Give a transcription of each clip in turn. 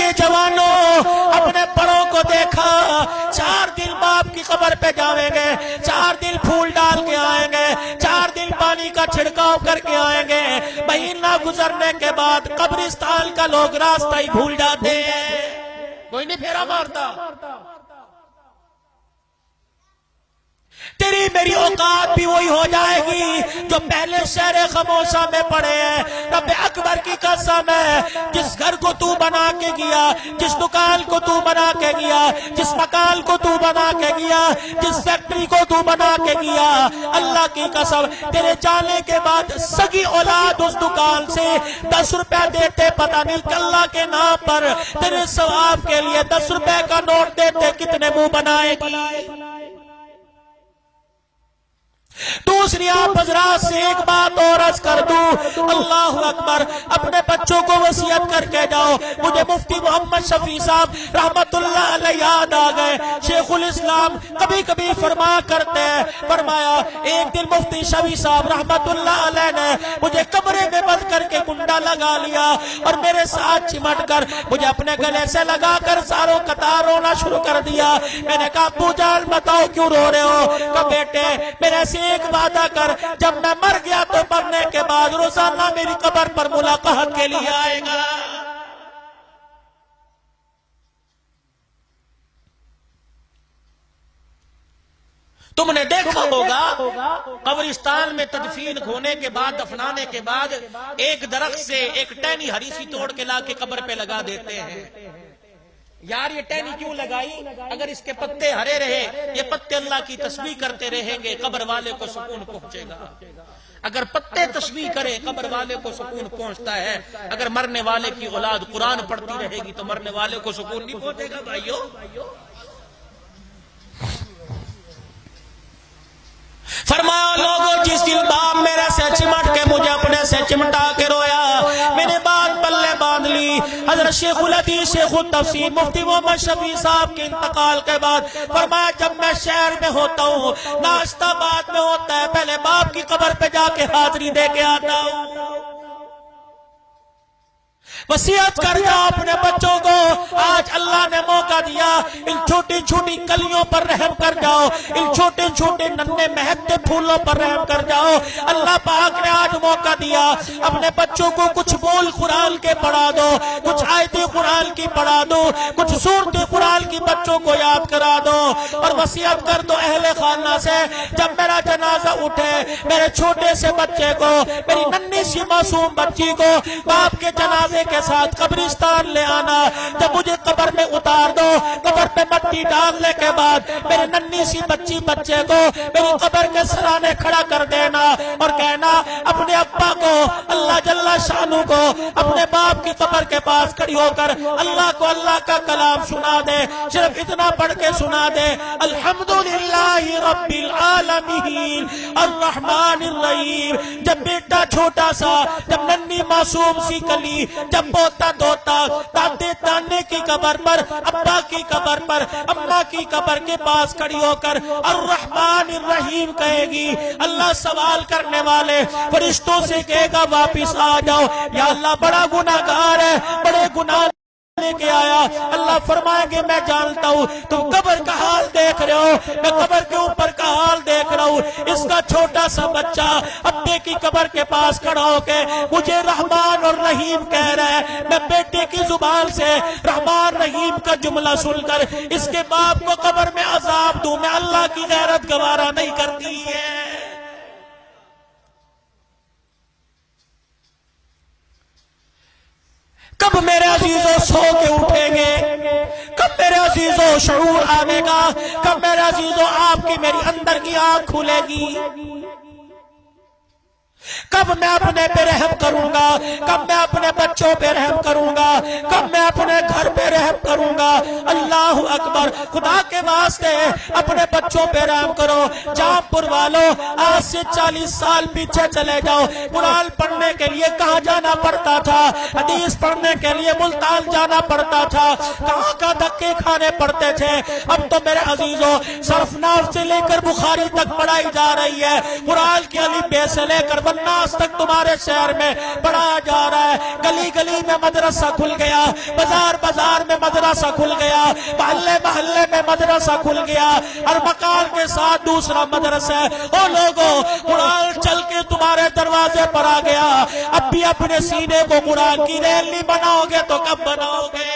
چھوٹے جوانوں اپنے بڑوں کو دیکھا 4 دن باپ کی قبر پہ جائیں گے 4 دن پھول ڈال کے آئیں گے 4 دن پانی کا چھڑکاؤ کر کے آئیں گے مہینہ گزرنے کے بعد قبرستان کا لوگ راستہ ہی بھول جاتے ہیں کوئی نہیں پھیرا مارتا تیری میری اوقات بھی وہی ہو جائے گی جو پہلے شہر خموشہ میں پڑے ہیں رب اکبر کی قسم ہے جس گھر کو تو بنا کے گیا جس دکان کو تو بنا کے گیا جس مکان کو تو بنا کے گیا جس فیکٹری کو تو بنا کے گیا اللہ کی قسم تیرے جانے کے بعد سگی اولاد اس دکان سے 10 روپے دیتے پتہ نہیں اللہ کے نام پر تیرے ثواب کے لیے 10 روپے کا نوٹ دیتے کتنے منہ بنائے گی دوسری آپ حضرات سے ایک بات اور عرض کر دوں اللہ اکبر اپنے بچوں کو وصیت کر کے جاؤ مجھے مفتی محمد شفیع صاحب رحمت اللہ علیہ یاد آ گئے شیخ الاسلام کبھی کبھی فرمایا کرتے ہیں فرمایا ایک دن مفتی شفیع صاحب رحمت اللہ علیہ نے مجھے کمرے میں بند کر کے کنڈا لگا لیا اور میرے ساتھ چمٹ کر مجھے اپنے گلے سے لگا کر ساروں قطار رونا شروع کر دیا میں نے کہا ابو جان بتاؤ کیوں رو رہے ہو کہ بیٹے میرے سے ایک وعدہ کر جب میں مر گیا تو مرنے کے بعد روزانہ میری قبر پر ملاقات کے لیے آئے گا تم نے دیکھا ہوگا قبرستان میں تدفین ہونے کے بعد دفنانے کے بعد ایک درخت سے ایک ٹہنی ہری سی توڑ کے لا کے قبر پہ لگا دیتے ہیں یار یہ ٹہنی کیوں لگائی اگر اس کے پتے ہرے رہے یہ پتے اللہ کی تسبیح کرتے رہیں گے قبر والے کو سکون پہنچے گا اگر پتے تسبیح کرے قبر والے کو سکون پہنچتا ہے اگر مرنے والے کی اولاد قرآن پڑھتی رہے گی تو مرنے والے کو سکون نہیں پہنچے گا بھائیو فرمایا لوگوں جس دن باپ میرے سے چمٹ کے مجھے اپنے سے چمٹا کے رویا میں نے بات پلے باندھ لی حضرت شیخ الحدیث شیخ التفسیر مفتی محمد شفیع صاحب کے انتقال کے بعد فرمایا جب میں شہر میں ہوتا ہوں ناشتہ بعد میں ہوتا ہے پہلے باپ کی قبر پہ جا کے حاضری دے کے آتا ہوں وصیت کر جاؤ اپنے بچوں کو آج اللہ نے موقع دیا ان چھوٹی چھوٹی کلیوں پر رحم کر جاؤ ان چھوٹے چھوٹے ننھے مہکتے پھولوں پر رحم کر جاؤ اللہ پاک نے آج موقع دیا اپنے بچوں کو کچھ بول قرآن کے پڑھا دو کچھ آیتیں قرآن کی پڑھا دو کچھ سورتیں قرآن کی بچوں کو یاد کرا دو اور وصیت کر دو اہل خانہ سے جب میرا جنازہ اٹھے میرے چھوٹے سے بچے کو میری ننھی سی معصوم بچی کو باپ کے جنازے کے ساتھ قبرستان لے آنا جب مجھے قبر میں اتار دو قبر پہ مٹی ڈالنے کے بعد میرے ننھی سی بچی بچے کو میری قبر کے سرانے کھڑا کر دینا اور کہنا اپنے ابا کو اللہ جل شانہ کو اپنے باپ کی قبر کے پاس کھڑی ہو کر اللہ کو اللہ کا کلام سنا دے صرف اتنا پڑھ کے سنا دے الحمدللہ رب العالمین الرحمن الرحیم جب بیٹا چھوٹا سا جب ننھی معصوم سی کلی جب پوتا دوتا دادے دانے کی قبر پر ابا کی قبر پر اماں کی قبر کے پاس کھڑی ہو کر الرحمن الرحیم کہے گی اللہ سوال کرنے والے فرشتوں سے کہے گا واپس آ جاؤ یا اللہ بڑا گناہگار ہے بڑے گناہ لے کے آیا اللہ فرمائیں گے میں جانتا ہوں تم قبر کا حال دیکھ رہے ہو میں قبر کے اوپر کا حال دیکھ رہا ہوں اس کا چھوٹا سا بچہ ابے کی قبر کے پاس کھڑا ہو کے مجھے رحمان اور رحیم کہہ رہا ہے میں بیٹے کی زبان سے رحمان رحیم کا جملہ سن کر اس کے باپ کو قبر میں عذاب دوں میں اللہ کی غیرت گوارا نہیں کرتی ہے کب میرے عزیزوں سو کے اٹھیں گے کب میرے عزیزوں شعور آنے گا کب میرے عزیزوں آپ کی میری اندر کی آنکھ کھلے گی کب میں اپنے پہ رحم کروں گا کب میں اپنے بچوں پہ رحم کروں گا کب میں اپنے گھر پہ رحم کروں گا اللہ اکبر خدا کے واسطے اپنے بچوں پہ رحم کرو جام پور والوں آج سے 40 سال پیچھے چلے جاؤ قرآن پڑھنے کے لیے کہاں جانا پڑتا تھا حدیث پڑھنے کے لیے ملتان جانا پڑتا تھا کہاں کا دھکے کھانے پڑتے تھے اب تو میرے عزیزوں صرفناف سے لے کر بخاری تک پڑھائی جا رہی ہے قرآن کی الف بے سے لے کر ناس تک تمہارے شہر میں پڑھایا جا رہا ہے گلی گلی میں مدرسہ کھل گیا بازار بازار کمار میں مدرسہ کھل گیا، محلے محلے میں مدرسہ کھل گیا، ہر مکان کے ساتھ دوسرا مدرسہ ہے۔ او لوگوں، قرآن چل کے تمہارے دروازے پر آ گیا، اب بھی اپنے سینے کو قرآن کی ریل نہیں بناؤ گے تو کب بناؤ گے؟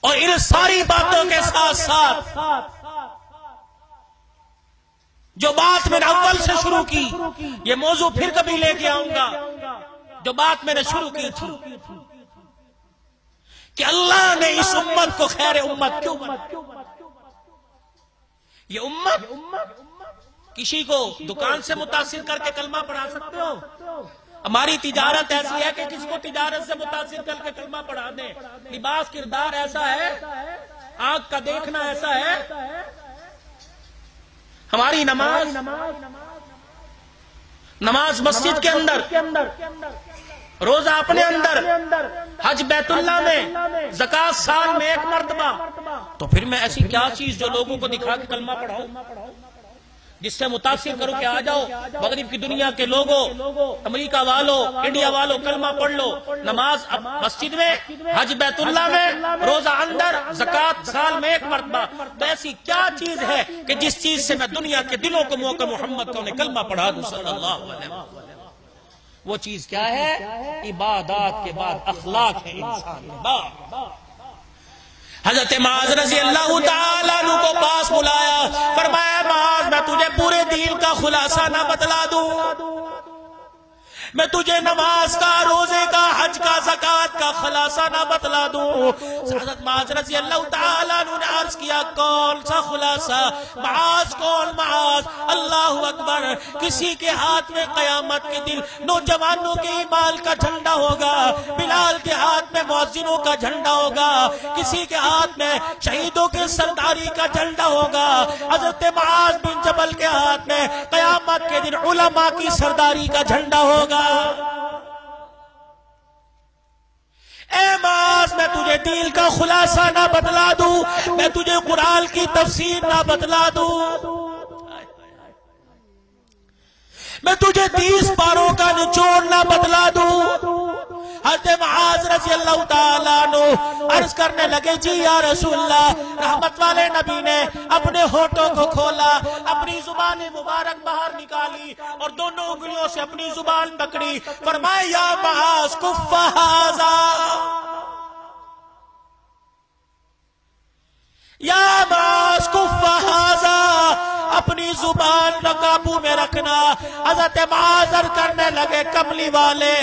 اور ان ساری باتوں کے ساتھ ساتھ جو بات میں نے اول سے شروع کی، یہ موضوع پھر کبھی لے کے آؤں گا، جو بات میں نے شروع کی تھی کہ اللہ نے اس امت کو خیر امت کیوں بنایا۔ یہ امت کسی کو دکان سے متاثر کر کے کلمہ پڑھا سکتے ہو؟ ہماری تجارت ایسی ہے کہ کسی کو تجارت سے متاثر کر کے کلمہ پڑھا دیں، لباس کردار ایسا ہے، آنکھ کا دیکھنا ایسا ہے، ہماری نماز مسجد کے اندر، روزہ اپنے اندر، حج بیت اللہ میں، زکات سال میں 1 مرتبہ، تو پھر میں ایسی کیا چیز جو لوگوں کو دکھا کے کلمہ پڑھاؤں، جس سے متاثر کرو کہ آ جاؤ مغرب کی دنیا کے لوگوں، امریکہ والوں، انڈیا والوں، کلمہ پڑھ لو، نماز مسجد میں، حج بیت اللہ میں، روزہ اندر، زکات سال میں 1 مرتبہ۔ تو ایسی کیا چیز ہے کہ جس چیز سے میں دنیا کے دلوں کو موقع محمد کو کلمہ پڑھا دوں صلی اللہ علیہ وسلم؟ وہ چیز کیا ہے؟ عبادات کے بعد اخلاق ہے انسان کے بعد۔ حضرت معاذ رضی اللہ تعالیٰ عنہ کو پاس بلایا، فرمایا معاذ میں تجھے پورے دین کا خلاصہ نہ بتلا دوں؟ میں تجھے نماز کا، روزے کا، حج کا، زکات کا خلاصہ نہ بتلا دوں؟ حضرت معاذ رضی اللہ تعالیٰ عنہ نے عرض کیا کون سا خلاصہ؟ معاذ کون معاذ؟ اللہ اکبر۔ کسی کے ہاتھ میں قیامت کے دن نوجوانوں کے ایمان کا جھنڈا ہوگا، بلال کے ہاتھ میں مؤذنوں کا جھنڈا ہوگا، کسی کے ہاتھ میں شہیدوں کے سرداری کا جھنڈا ہوگا، حضرت معاذ بن جبل کے ہاتھ میں قیامت کے دن علماء کی سرداری کا جھنڈا ہوگا۔ اے معاذ میں تجھے دین کا خلاصہ نہ بتلا دوں؟ میں تجھے قرآن کی تفسیر نہ بتلا دوں؟ میں تجھے 30 پاروں کا نچوڑ نہ بتلا دوں؟ حضرت معاذ رضی اللہ تعالیٰ عنہ عرض کرنے لگے جی یا رسول اللہ۔ رحمت والے نبی نے اپنے ہونٹوں کو کھولا، اپنی زبان مبارک باہر نکالی اور دونوں انگلیوں سے اپنی زبان پکڑی، فرمایا یا معاذ کف ھذا، یا معاذ کف ھذا، اپنی زبان نہ قابو میں رکھنا۔ حضرت معاذ کرنے لگے کملی والے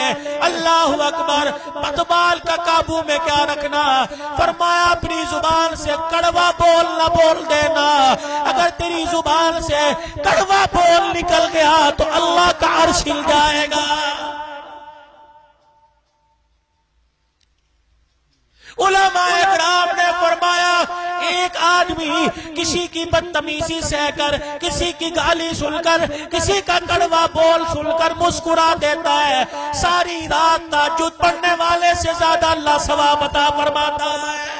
اللہ اکبر، بدبال کا قابو میں کیا رکھنا؟ فرمایا اپنی زبان سے کڑوا بول نہ بول دینا، اگر تیری زبان سے کڑوا بول نکل گیا تو اللہ کا عرش ہل جائے گا۔ علماء اکرام نے فرمایا ایک آدمی کسی کی بدتمیزی سہ کر، کسی کی گالی سن کر، کسی کا کڑوا بول سن کر مسکرا دیتا ہے، ساری رات تہجد پڑھنے والے سے زیادہ اللہ ثواب عطا فرماتا ہے۔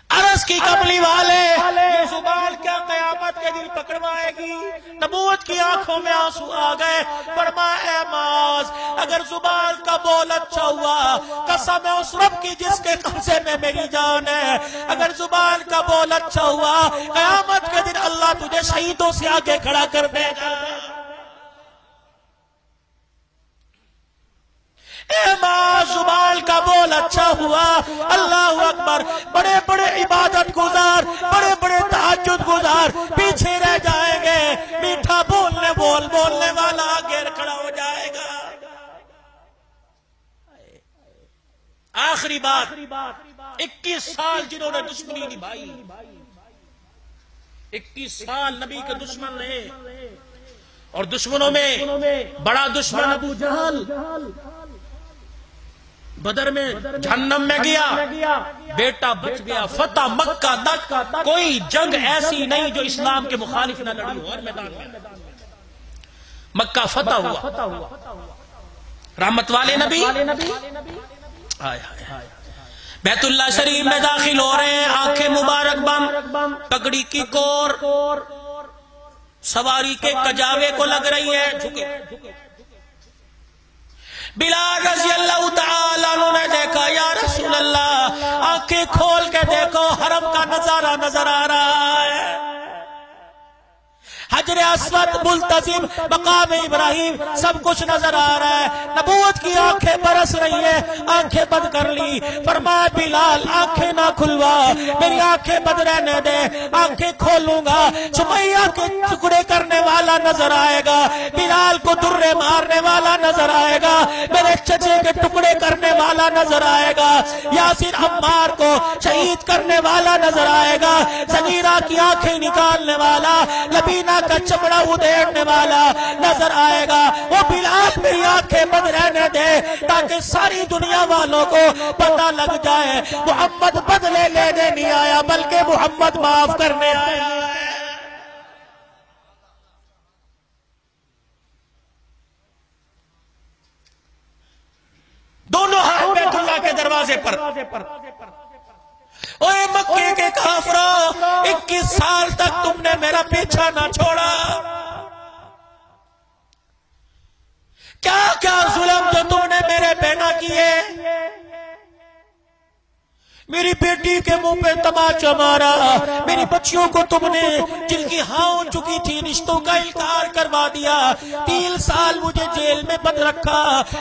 عرض کی کملی والے یہ زبان کیا قیامت کے دن پکڑوائے گی؟ نبوت کی آنکھوں میں آنسو آ گئے، فرمایا اے معاذ اگر زبان کا بول اچھا ہوا، قسم ہے اس رب کی جس کے قبضے میں میری جان ہے، اگر زبان کا بول اچھا ہوا قیامت کے دن اللہ تجھے شہیدوں سے آگے کھڑا کر دے گا۔ اے ماں زبان کا بول اچھا ہوا، اللہ اکبر، بڑے بڑے عبادت گزار، بڑے بڑے تہجد گزار پیچھے رہ جائیں گے، میٹھا بولنے والا آگے کھڑا ہو جائے گا۔ آخری بات، 21 سال جنہوں نے دشمنی نبھائی، 21 سال نبی کے دشمن رہے، اور دشمنوں میں بڑا دشمن ابو جہل بدر میں جہنم میں گیا، بیٹا بچ گیا، فتح مکہ تک کوئی جنگ ایسی نہیں جو اسلام کے مخالف نہ لڑی ہو، ہر میدان میں مکہ فتح ہوا۔ رحمت والے نبی بیت اللہ شریف میں داخل ہو رہے ہیں، آنکھیں مبارک بند، پگڑی کی کور سواری کے کجاوے کو لگ رہی ہے، جھکے۔ بلال رضی اللہ تعالیٰ عنہ نے دیکھا، یا رسول اللہ آنکھیں کھول کے دیکھو، حرم کا نظارہ نظر آ رہا ہے، حجر اسود، ملتزم، مقام ابراہیم، سب کچھ نظر آ رہا ہے۔ نبوت کی آنکھیں برس رہی ہیں، آنکھیں بند کر لی۔ فرمایا بلال آنکھیں نہ کھلوا، میری آنکھیں بند رہنے دے، آنکھیں کھولوں گا سمیہ کے ٹکڑے کرنے والا نظر آئے گا، بلال کو درے مارنے والا نظر آئے گا، میرے چچے کے ٹکڑے کرنے والا نظر آئے گا، یاسر عمار کو شہید کرنے والا نظر آئے گا، سغیرہ کی آنکھیں نکالنے والا، لبینہ کا چمڑا ادھیڑنے والا نظر آئے گا۔ وہ بلال میری آنکھیں بند رہنے دے تاکہ ساری دنیا والوں کو پتہ لگ جائے محمد بدلے لینے نہیں آیا بلکہ محمد معاف کرنے آیا ہے۔ دونوں ہاتھ بیت اللہ کے دروازے پر، اوے مکے کے کافروں، 21 سال تک تم نے میرا پیچھا نہ چھوڑا، کیا کیا ظلم جو تم نے میرے پہ نہ کیے، میری بیٹی کے منہ پہ تماچا مارا، میری بچیوں کو تم نے جن کی ہاں ہو چکی تھی رشتوں کا انکار کروا دیا، 3 سال مجھے جیل میں بند رکھا،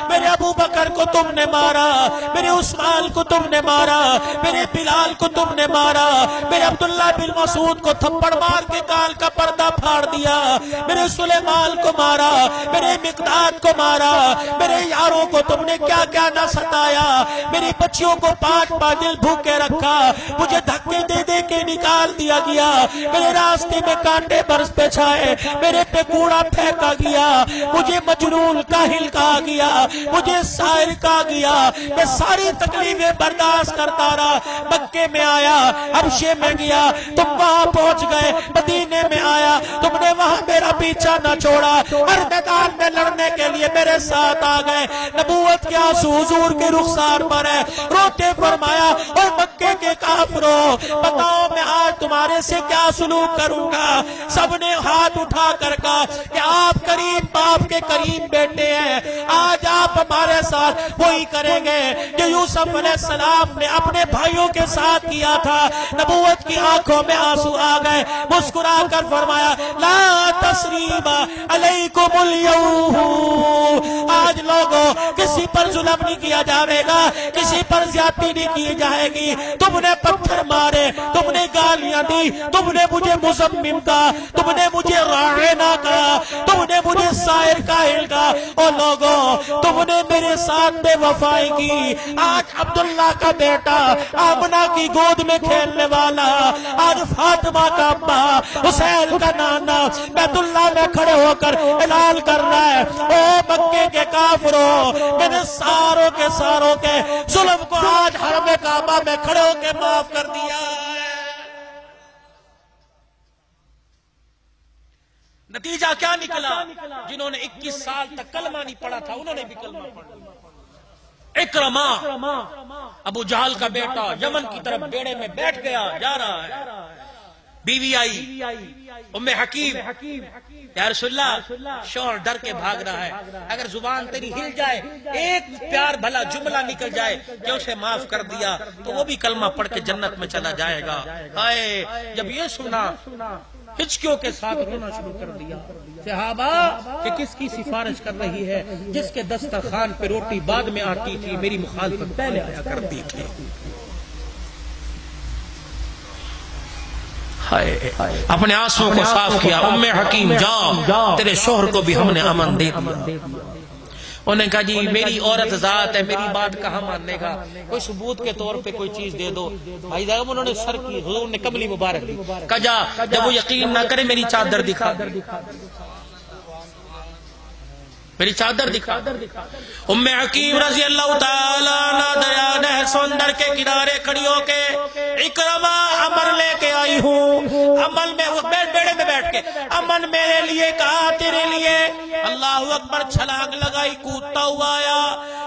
میرے ابو بکر کو تم نے مارا، میرے عثمان کو تم نے مارا، میرے بلال کو تم نے مارا، میرے عبداللہ بن مسعود کو تھپڑ مار کے گال کا پردہ پھاڑ دیا، میرے سلیمان کو مارا، میرے مقداد کو مارا، میرے یاروں کو تم نے کیا کیا نہ ستایا، میری بچیوں کو 5 دن کے رکھا، مجھے دھکے دے دے کے نکال دیا گیا، میرے راستے میں کانٹے برس پہ چھائے، میرے پہ کوڑا پھینکا گیا، مجھے مجنون کاہل کہا گیا، مجھے سائر کہا گیا، میں ساری تکلیفیں برداشت کرتا رہا، مکے میں آیا، حبشے میں گیا، تم وہاں پہنچ گئے، مدینے میں آیا، تم نے وہاں میرا پیچھا نہ چھوڑا، ہر میدان میں لڑنے کے لیے میرے ساتھ آ گئے، نبوت کے آنسو حضور کے رخسار پر ہے، روتے فرمایا اور مکے کے کافروں بتاؤ میں آج تمہارے سے کیا سلوک کروں گا، سب نے ہاتھ اٹھا کر کہا کہ آپ کریم باپ کے کریم بیٹے ہیں، آج آپ ہمارے ساتھ وہی کریں گے جو یوسف علیہ السلام نے اپنے بھائیوں کے ساتھ کیا تھا۔ نبوت کی آنکھوں میں آنسو آ گئے، مسکرا کر فرمایا لا تثریب علیکم اليوم، آج لوگوں کسی پر ظلم نہیں کیا جائے گا، کسی پر زیادتی نہیں کی جائے گی، تم نے پتھر مارے، تم نے گالیاں دی، تم نے مجھے مذمم کہا، تم نے مجھے راعنا کہا، تم نے مجھے سائر کاہل کہا، او لوگوں تم نے میرے ساتھ بے وفائی کی، آج عبداللہ کا بیٹا آمنہ کی گود میں کھیلنے والا، آج فاطمہ کا ابا، حسین کا نانا بیت اللہ میں کھڑے ہو کر اعلان کر رہا ہے او مکے کے کافروں، میں نے ساروں کے ظلم کو آج حرم کعبہ میں کھڑے ہو کے معاف کر دیا ہے۔ نتیجہ کیا نکلا؟ جنہوں نے 21 سال تک کلمہ نہیں پڑھا تھا انہوں نے بھی کلمہ پڑھ لیا۔ اکرمہ ابو جہل کا بیٹا یمن کی طرف بیڑے میں بیٹھ گیا، جا رہا ہے، بیوی آئی ام حکیم، یا رسول اللہ شوہر ڈر کے بھاگ رہا ہے، اگر زبان تیری ہل جائے، ایک پیار بھلا جملہ نکل جائے کہ اسے معاف کر دیا تو وہ بھی کلمہ پڑھ کے جنت میں چلا جائے گا۔ ہائے جب یہ سنا ہچکیوں کے ساتھ رونا شروع کر دیا۔ صحابہ کہ کس کی سفارش کر رہی ہے؟ جس کے دسترخوان پہ روٹی بعد میں آتی تھی، میری مخالفت پہلے آیا کرتی تھی۔ اپنے آنسوں کو صاف کیا، ام حکیم جاؤ تیرے شوہر کو بھی ہم نے امن دے دیا۔ انہوں نے کہا جی میری عورت ذات ہے، میری بات کہاں ماننے گا، کوئی ثبوت کے طور پہ کوئی چیز دے دو۔ بھائی صاحب انہوں نے سر کی، حضور نے کملی مبارک دی، کہا جا جب وہ یقین نہ کرے میری چادر دکھا، میری چادر دکھا۔ ام حکیم رضی اللہ تعالیٰ عنہ دریا نہر سمندر کے کنارے کھڑی ہو کے اکرمہ امن لے کے آئی ہوں، امن میں بیڑے میں بیٹھ کے امن میرے لیے کہا تیرے لیے، اللہ اکبر چھلانگ لگائی، کودتا ہوا آیا،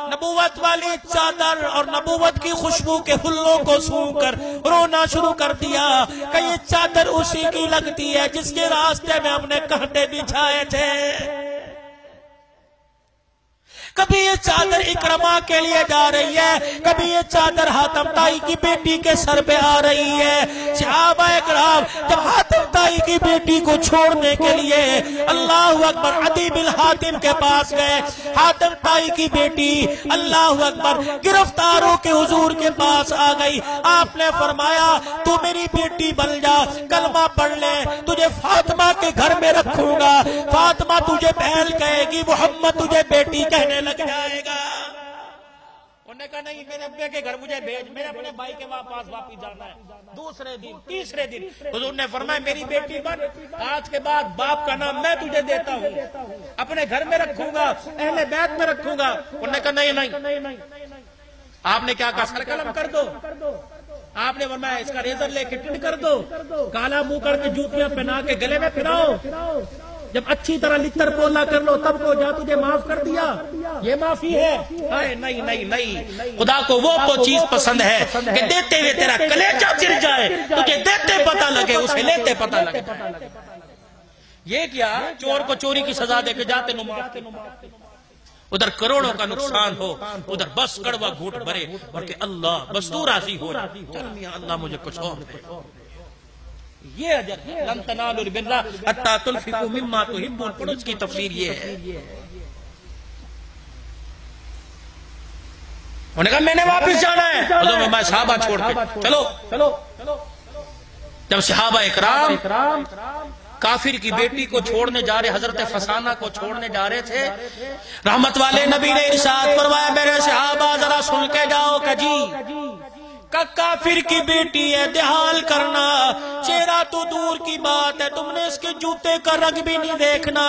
نبوت والی چادر اور نبوت کی خوشبو کے پھولوں کو سونگھ کر رونا شروع کر دیا کہ یہ چادر اسی کی لگتی ہے جس کے راستے میں ہم نے کانٹے بچھائے تھے. کبھی یہ چادر اکرما کے لیے جا رہی ہے، کبھی یہ چادر حاتم طائی کی بیٹی کے سر پہ آ رہی ہے. صحابہ کرام جب حاتم طائی کی بیٹی کو چھوڑنے کے لیے اللہ اکبر عدی بن حاتم کے پاس گئے، حاتم طائی کی بیٹی اللہ اکبر گرفتار ہو کے حضور کے پاس آ گئی. آپ نے فرمایا تو میری بیٹی بن جا، کلمہ پڑھ لے، تجھے فاطمہ کے گھر میں رکھوں گا. فاطمہ تجھے بہن کہے گی، محمد تجھے بیٹی کہنے لگ جائے گا. انہوں نے کہا نہیں، میرے ابے کے گھر مجھے بھیج، میرے اپنے بھائی کے پاس واپس جانا ہے. دوسرے دن تیسرے دن حضور نے فرمایا میری بیٹی بن، آج کے بعد باپ کا نام میں تجھے دیتا ہوں، اپنے گھر میں رکھوں گا، اہل بیت میں رکھوں گا. انہوں نے کہا نہیں. آپ نے کیا کہا؟ سر قلم کر دو. آپ نے فرمایا اس کا ریزر لے کے ٹنڈ کر دو، کالا منہ کر کے جوتیاں پہنا کے گلے میں پھراؤ، جب اچھی طرح لکھر پولا کر لو تب کو جا تجھے معاف کر دیا، یہ معافی ہے. نہیں، خدا کو وہ چیز پسند ہے کہ دیتے ہوئے تیرا کلیجہ گر جائے، تجھے دیتے پتہ لگے اسے لیتے پتہ لگے. یہ کیا چور کو چوری کی سزا دے کے جاتے نماز، ادھر کروڑوں کا نقصان ہو، ادھر بس کڑوا گھوٹ بھرے اور کہ اللہ بس تو راضی ہو رہا، چل میاں اللہ مجھے کچھ اور دے. یہ اجر ہے. لن تنالوا البر حتى تنفقوا مما تحبون. پڑھ اس کی تفسیر یہ ہے. انہوں نے کہا میں نے واپس جانا ہے. حضور میں صحابہ چھوڑ کے چلو. جب صحابہ اکرام کافر کی بیٹی کو چھوڑنے جا رہے، حضرت فسانہ کو چھوڑنے جا رہے تھے، رحمت والے نبی نے ارشاد فرمایا میرے صحابہ ذرا سن کے جاؤ کہ جی کافر کی بیٹی ہے، دہال کرنا، چہرہ تو دور کی بات ہے، تم نے اس کے جوتے کا رنگ بھی نہیں دیکھنا.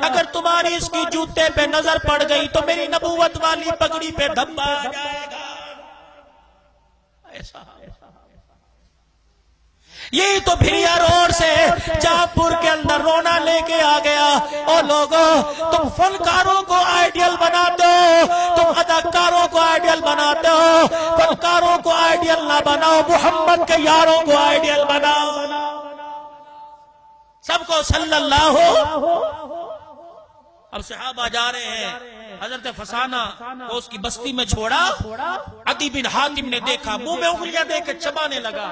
اگر تمہاری اس کی جوتے پہ نظر پڑ گئی تو میری نبوت والی پگڑی پہ دھبا آ جائے گا. ایسا یہی تو بھریا روڈ سے جہاں پور کے اندر رونا لے کے آ گیا. اور لوگوں تم فنکاروں کو آئیڈیل بناتے ہو، تم اداکاروں کو آئیڈیل بناتے ہو، فنکاروں کو آئیڈیل نہ بناؤ، محمد کے یاروں کو آئیڈیل بناؤ. سب کو صلی اللہ ہو. اب صحابہ جا رہے ہیں، حضرت فسانہ کو اس کی بستی میں چھوڑا. عدی بن حاتم نے دیکھا، منہ میں انگلیاں دے کے چبانے لگا،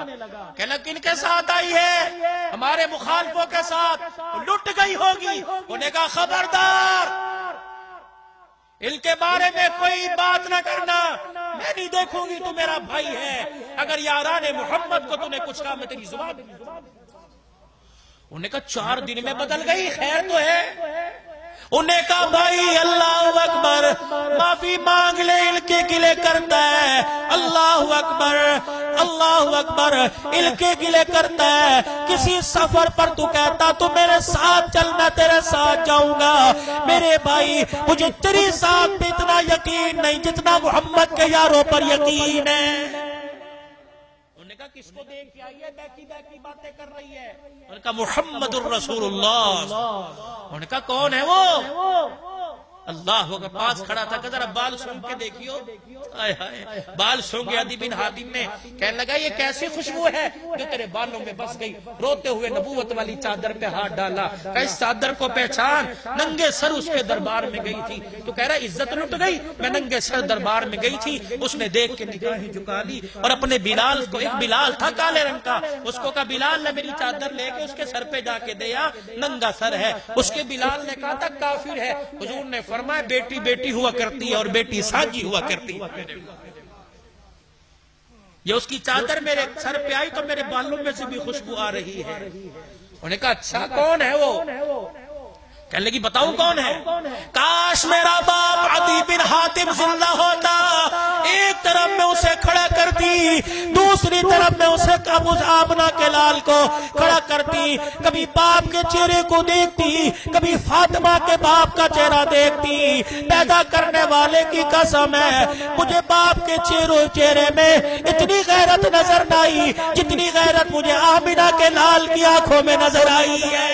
کہ کن کے ساتھ آئی ہے؟ ہمارے مخالفوں کے ساتھ، لٹ گئی ہوگی. انہوں نے کہا خبردار، ان کے بارے میں کوئی بات نہ کرنا، میں نہیں دیکھوں گی، تو میرا بھائی ہے، اگر یاران محمد کو تو نے کچھ کہا میں تیری زبان. انہوں نے کہا 4 دن میں بدل گئی، خیر تو ہے. انہیں کہا بھائی اللہ اکبر، معافی مانگ لے، ان کے گلے کرتا ہے. اللہ اکبر، اللہ اکبر، ان کے گلے کرتا ہے. کسی سفر پر تو کہتا تو میرے ساتھ چل، میں تیرے ساتھ جاؤں گا. میرے بھائی مجھے تیری ساتھ بھی اتنا یقین نہیں جتنا محمد کے یاروں پر یقین ہے. کس کو دیکھ کے آئی ہے؟ بیکی باتیں کر رہی ہے. انہوں نے کہا محمد الرسول اللہ. انہوں نے کہا کون ہے وہ؟ اللہ ہوگا. پاس کھڑا تھا کہ ذرا بال سونگ کے دیکھیو. بال سونگے عدی بن حاتم نے، کہنے لگا یہ کیسی خوشبو ہے جو تیرے بالوں میں بس گئی. روتے ہوئے نبوت والی چادر پہ ہاتھ ڈالا، کہ اس چادر کو پہچان، ننگے سر اس کے دربار میں گئی تھی. تو کہہ رہا عزت لٹ گئی، میں ننگے سر دربار میں گئی تھی. اس نے دیکھ کے نگاہیں جھکا لی اور اپنے بلال کو، ایک بلال تھا کالے رنگ کا، اس کو کہا بلال نے میری چادر لے کے اس کے سر پہ جا کے دیا، ننگا سر ہے. اس کے بلال نے کہا تھا کافر ہے. حضور نے فرمایا بیٹی بیٹی ہوا کرتی ہے اور بیٹی ساجی ہوا کرتی ہے. یہ اس کی چادر میرے سر پہ آئی تو میرے بالوں میں سے بھی خوشبو آ رہی ہے. انہوں نے کہا اچھا کون ہے وہ؟ کہنے لگی بتاؤں کون ہے؟ کاش میرا باپ عدی بن حاتم زندہ ہوتا، ایک طرف میں اسے کھڑا کرتی، دوسری طرف میں اسے ابو آمنہ کے لال کو کھڑا کرتی. کبھی باپ کے چہرے کو دیکھتی، کبھی فاطمہ کے باپ کا چہرہ دیکھتی. پیدا کرنے والے کی قسم ہے مجھے باپ کے چہرے میں اتنی غیرت نظر نہ آئی جتنی غیرت مجھے آمنہ کے لال کی آنکھوں میں نظر آئی ہے.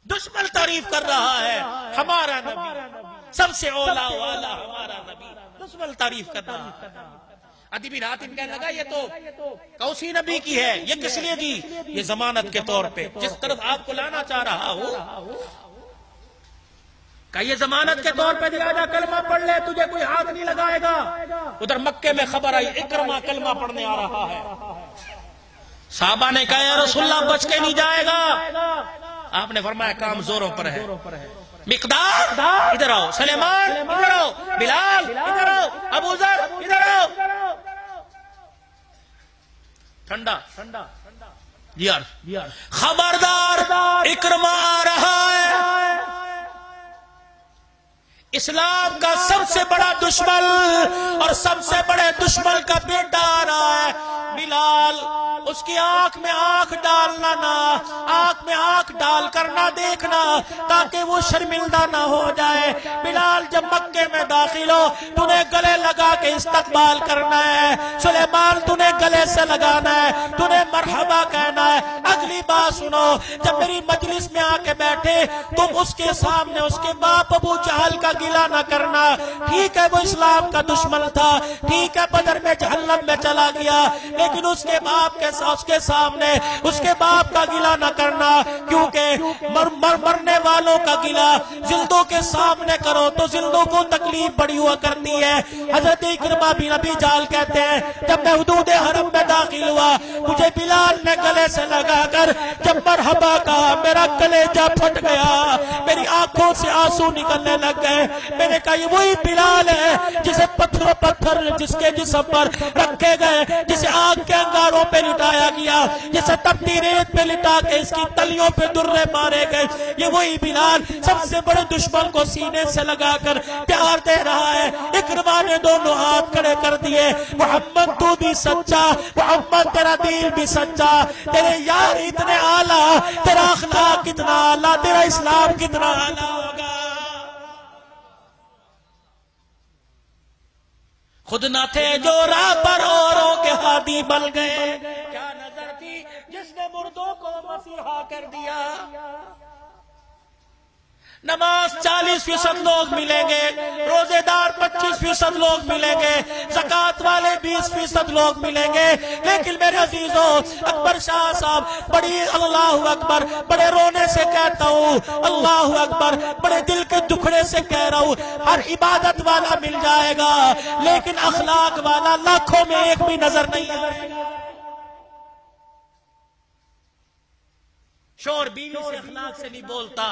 دشمن تعریف کر رہا ہے ہمارا نبی. سب سے اولا والا ہمارا نبی، دشمن تعریف کرنا۔ ادیبی راتب کہنے لگا یہ تو کوسی نبی کی ہے، یہ کس لیے دی؟ یہ ضمانت کے طور پہ، جس طرف آپ کو لانا چاہ رہا ہو کہ یہ ضمانت کے طور پہ دیا جا، کلمہ پڑھ لے، تجھے کوئی ہاتھ نہیں لگائے گا۔ ادھر مکے میں خبر آئی اکرمہ کلمہ پڑھنے آ رہا ہے، صحابہ نے کہا یا رسول اللہ بچ کے نہیں جائے گا۔ آپ نے فرمایا کام زوروں پر ہے، مقدار ادھر آؤ، سلیمان ادھر آؤ، بلال ادھر آؤ، ابو ذر ادھر آؤ۔ ٹھنڈا یار، خبردار اکرمہ آ رہا ہے، اسلام کا سب سے بڑا دشمن اور سب سے بڑے دشمن کا بیٹا آ رہا ہے۔ بلال اس کی آنکھ میں آنکھ ڈالنا نہ، آنکھ میں آنکھ ڈال کر نہ دیکھنا تاکہ وہ شرمندہ نہ ہو جائے۔ بلال جب مکے میں داخل ہو تو نے گلے لگا کے استقبال کرنا ہے، سلیمان تو نے گلے سے لگانا ہے، تو نے مرحبا کہنا ہے۔ اگلی بات سنو، جب میری مجلس میں آ کے بیٹھے تم اس کے سامنے اس کے باپ ابو جہل کا گلہ نہ کرنا۔ ٹھیک ہے وہ اسلام کا دشمن تھا، ٹھیک ہے بدر میں جہنم میں چلا گیا، لیکن اس کے باپ کے اس کے سامنے اس کے باپ کا گلہ نہ کرنا، کیونکہ مرنے والوں کا گلہ زندوں کے سامنے کرو تو زندوں کو تکلیف بڑی ہوا کرتی ہے۔ حضرت اکرمہ بن ابی جہل کہتے ہیں جب میں حدود حرم میں داخل ہوا مجھے بلال نے گلے سے لگا کر جب مرحبا کہا میرا کلیجہ پھٹ گیا، میری آنکھوں سے آنسو نکلنے لگ گئے۔ میں نے کہا یہ وہی بلال ہے جسے پتھر جس کے جسم پر رکھے گئے، جسے آگ کے انگاروں پہ لٹایا گیا، جسے تپتی ریت پہ لٹا کے اس کی تلیوں پہ درے مارے گئے، یہ وہی بلال سب سے بڑے دشمن کو سینے سے لگا کر پیار دے رہا ہے۔ اکرمہ نے دونوں ہاتھ کھڑے کر دیے، محمد تو بھی سچا، محمد تیرا دین بھی سچا، تیرے یار اتنے اعلیٰ، تیرا اخلاق کتنا اعلیٰ، تیرا اسلام کتنا اعلیٰ ہوگا۔ خود نہ تھے جو راہ پر اوروں کے ہادی بن گئے، کیا نظر تھی جس نے مردوں کو مسیحا کر دیا۔ نماز 40% لوگ ملیں گے، روزے دار 25% لوگ ملیں گے، زکات والے 20% لوگ ملیں گے، لیکن میرے عزیزوں اکبر شاہ صاحب بڑی اللہ اکبر بڑے رونے سے کہتا ہوں، اللہ اکبر بڑے دل کے دکھڑے سے کہہ رہا ہوں، ہر عبادت والا مل جائے گا لیکن اخلاق والا لاکھوں میں ایک بھی نظر نہیں آئے گا۔ شور بیوی سے اخلاق سے نہیں بولتا،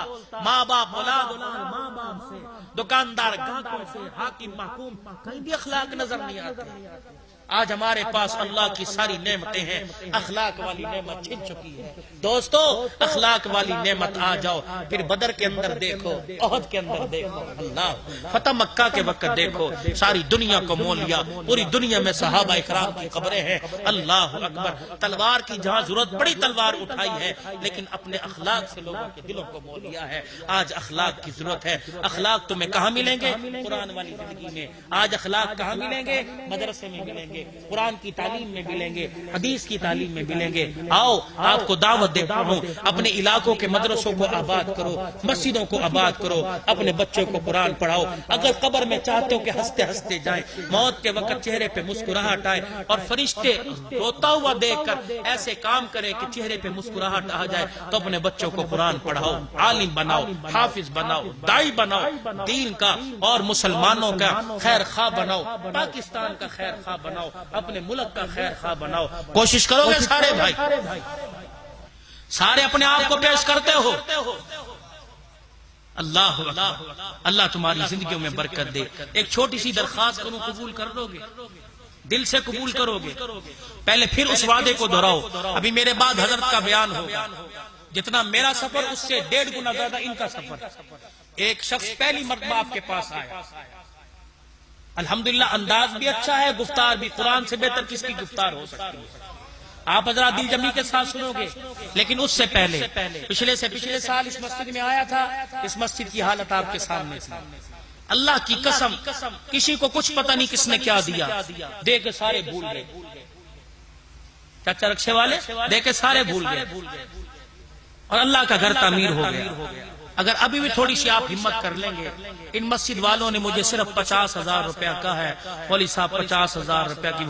ماں باپ اولاد ماں باپ سے، دکاندار گاہکوں سے، حاکم محکوم کہیں بھی اخلاق نظر نہیں آتے۔ آج ہمارے پاس اللہ کی ساری نعمتیں ہیں، اخلاق والی نعمت چھن چکی ہے۔ دوستو اخلاق والی نعمت آ جاؤ، پھر بدر کے اندر دیکھو، احد کے اندر دیکھو، اللہ فتح مکہ کے وقت دیکھو، ساری دنیا کو مول لیا، پوری دنیا میں صحابہ اکرام کی قبریں ہیں۔ اللہ اکبر، تلوار کی جہاں ضرورت بڑی تلوار اٹھائی ہے، لیکن اپنے اخلاق سے لوگوں کے دلوں کو مول لیا ہے۔ آج اخلاق کی ضرورت ہے۔ اخلاق تمہیں کہاں ملیں گے؟ قرآن والی زندگی میں۔ آج اخلاق کہاں ملیں گے؟ مدرسے میں ملیں گے، قرآن کی تعلیم میں ملیں گے، حدیث کی تعلیم میں ملیں گے۔ آؤ آپ کو دعوت دیتا ہوں، اپنے علاقوں کے مدرسوں کو آباد کرو، مسجدوں کو آباد کرو، اپنے بچوں کو قرآن پڑھاؤ۔ اگر قبر میں چاہتے ہو کہ ہنستے ہنستے جائیں، موت کے وقت چہرے پہ مسکراہٹ آئے اور فرشتے روتا ہوا دیکھ کر ایسے کام کریں کہ چہرے پہ مسکراہٹ آ جائے، تو اپنے بچوں کو قرآن پڑھاؤ، عالم بناؤ، حافظ بناؤ، دائی بناؤ، دین کا اور مسلمانوں کا خیر خواہ بناؤ، پاکستان کا خیر خواہ بناؤ، اپنے ملک کا خیر خواہ بناؤ۔ کوشش کرو گے سارے بھائی، سارے اپنے آپ کو پیش کرتے ہو۔ اللہ اللہ تمہاری زندگیوں میں برکت دے۔ ایک چھوٹی سی درخواست کروں، قبول کر لو گے؟ دل سے قبول کرو گے؟ پہلے پھر اس وعدے کو دہراؤ۔ ابھی میرے بعد حضرت کا بیان ہوگا، جتنا میرا سفر اس سے 1.5 گنا زیادہ ان کا سفر۔ ایک شخص پہلی مرتبہ آپ کے پاس آیا، الحمدللہ انداز بھی اچھا ہے، گفتار بھی، قرآن سے بہتر کس کی گفتار ہو سکتی ہے؟ آپ حضرات دل جمی کے ساتھ سنو گے۔ لیکن اس سے پہلے پچھلے سال اس مسجد میں آیا تھا، اس مسجد کی حالت آپ کے سامنے تھی۔ اللہ کی قسم کسی کو کچھ پتہ نہیں کس نے کیا دیا، دے کے سارے بھول گئے۔ چاچا رکشے والے دے کے سارے بھول گئے، اور اللہ کا گھر تعمیر ہو گیا۔ اگر ابھی بھی تھوڑی سی آپ ہمت کر لیں گے، ان مسجد والوں نے مجھے صرف 50,000 روپیہ کہا ہے، مولوی صاحب 50,000 روپیہ کی